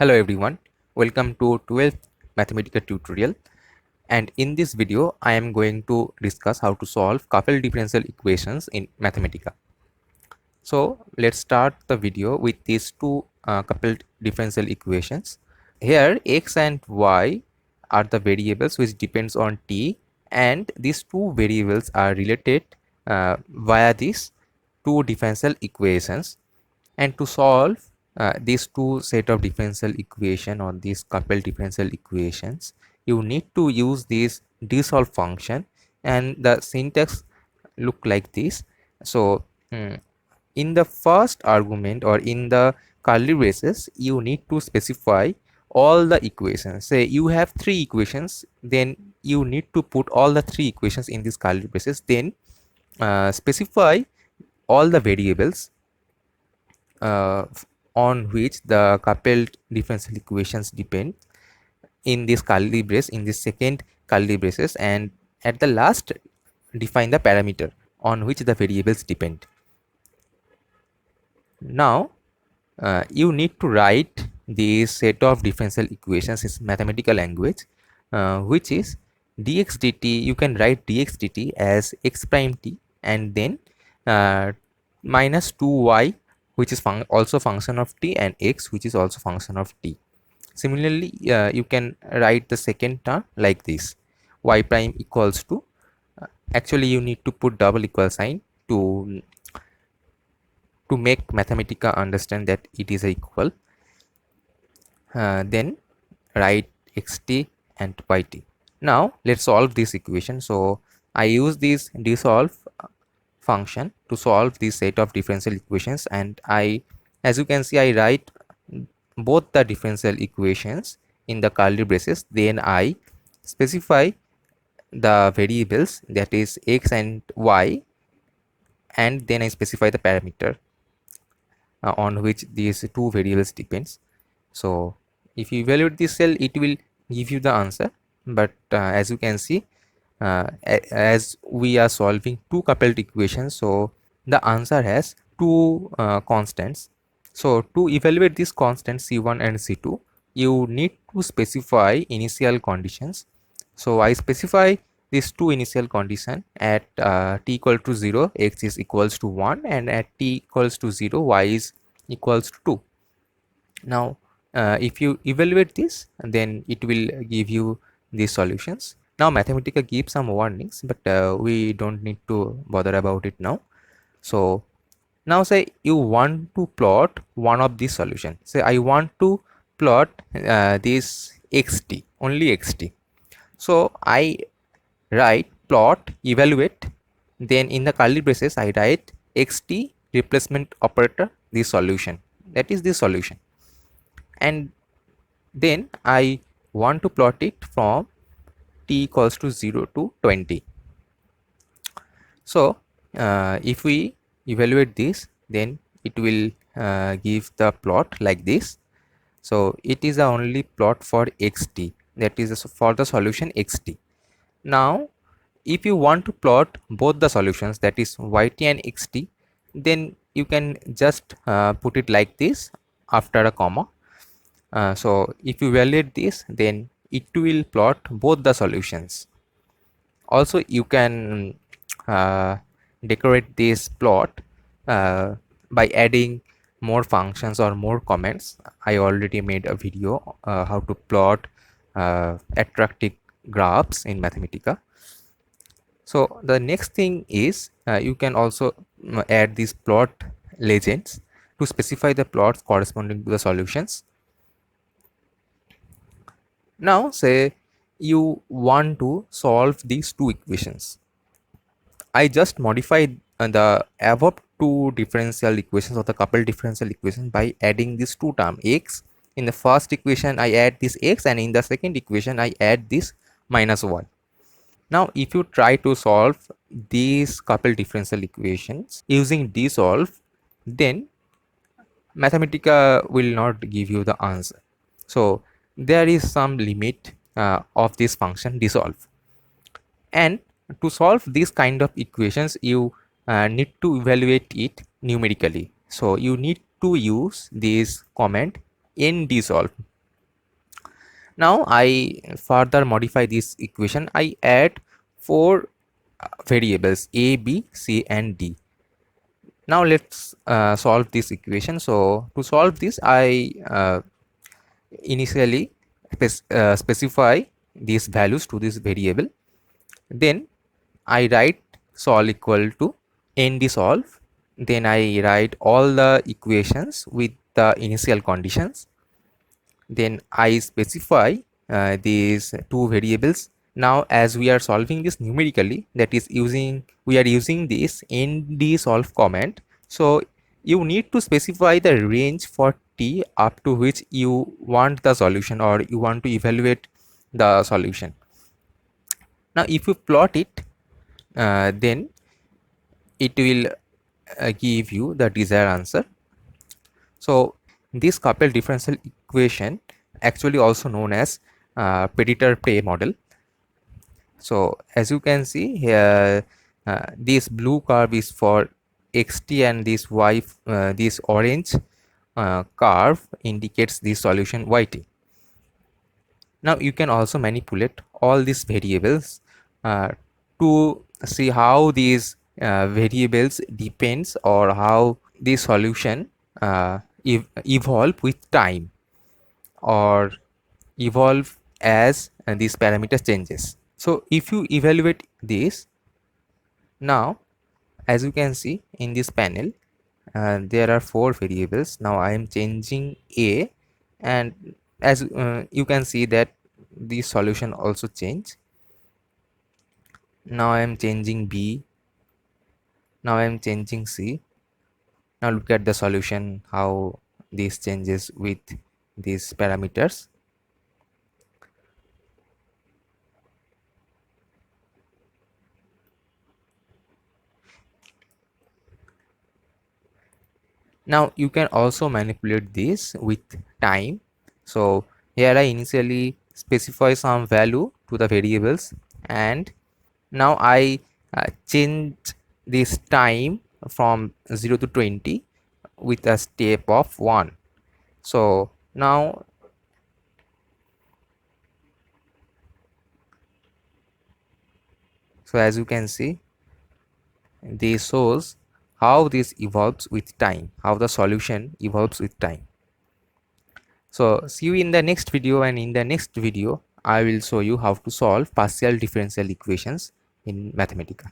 Hello everyone, welcome to 12th Mathematical tutorial, and in this video I am going to discuss how to solve coupled differential equations in Mathematica. So let's start the video with these two coupled differential equations. Here x and y are the variables which depends on t, and these two variables are related via these two differential equations. And to solve these two set of differential equation or these coupled differential equations, you need to use this dsolve function, and the syntax look like this. So in the first argument or in the curly braces, you need to specify all the equations. Say you have three equations, then you need to put all the three equations in this curly braces, then specify all the variables on which the coupled differential equations depend in this curly brace, in this second curly braces, and at the last define the parameter on which the variables depend. Now you need to write this set of differential equations in mathematical language, which is dx dt. You can write dx dt as x prime t, and then minus 2y, which is also function of t, and x, which is also function of t. Similarly, you can write the second term like this: y prime equals to, actually you need to put double equal sign to make Mathematica understand that it is equal. Then write xt and yt. Now let's solve this equation. So I use this dsolve function to solve this set of differential equations, and as you can see, I write both the differential equations in the curly braces, then I specify the variables, that is x and y, and then I specify the parameter on which these two variables depends. So if you evaluate this cell, it will give you the answer, but as you can see, as we are solving two coupled equations, so the answer has two constants. So to evaluate these constants c1 and c2, you need to specify initial conditions. So I specify these two initial condition at t equal to 0, x is equals to 1, and at t equals to 0, y is equals to 2. Now if you evaluate this, then it will give you these solutions. Now Mathematica gives some warnings, but we don't need to bother about it now. So now say you want to plot one of these solutions. Say I want to plot this xt, only xt. So I write plot evaluate, then in the curly braces I write xt replacement operator, this solution, that is the solution, and then I want to plot it from t equals to 0 to 20. So if we evaluate this, then it will give the plot like this. So it is the only plot for xt, that is for the solution xt. Now if you want to plot both the solutions, that is yt and xt, then you can just put it like this after a comma. So if you evaluate this, then it will plot both the solutions. Also you can decorate this plot by adding more functions or more comments. I already made a video how to plot attractive graphs in Mathematica. So the next thing is you can also add these plot legends to specify the plots corresponding to the solutions. Now say you want to solve these two equations. I just modified the above two differential equations or the coupled differential equation by adding these two terms x. In the first equation I add this x, and in the second equation I add this minus y. Now if you try to solve these coupled differential equations using dsolve, then Mathematica will not give you the answer. So there is some limit of this function dsolve, and to solve this kind of equations you need to evaluate it numerically. So you need to use this command n dsolve. Now I further modify this equation. I add four variables a, b, c and d. Now let's solve this equation. So to solve this, I initially specify these values to this variable. Then I write sol equal to nd solve. Then I write all the equations with the initial conditions. Then I specify these two variables. Now as we are solving this numerically, that is we are using this nd solve command. So you need to specify the range for t up to which you want the solution, or you want to evaluate the solution. Now if you plot it, then it will give you the desired answer. So this coupled differential equation, actually also known as predator-prey model. So as you can see here, this blue curve is for xt, and this orange curve indicates the solution yt. Now you can also manipulate all these variables to see how these variables depends, or how the solution evolve with time, or evolve as these parameters changes. So if you evaluate this, now as you can see in this panel, there are four variables. Now I am changing a, and as you can see that the solution also change. Now I am changing b, now I am changing c. Now look at the solution, how this changes with these parameters. Now you can also manipulate this with time. So here I initially specify some value to the variables, and now I change this time from 0 to 20 with a step of 1. So now, so as you can see, this shows how this evolves with time, how the solution evolves with time. So see you in the next video, and in the next video I will show you how to solve partial differential equations in Mathematica.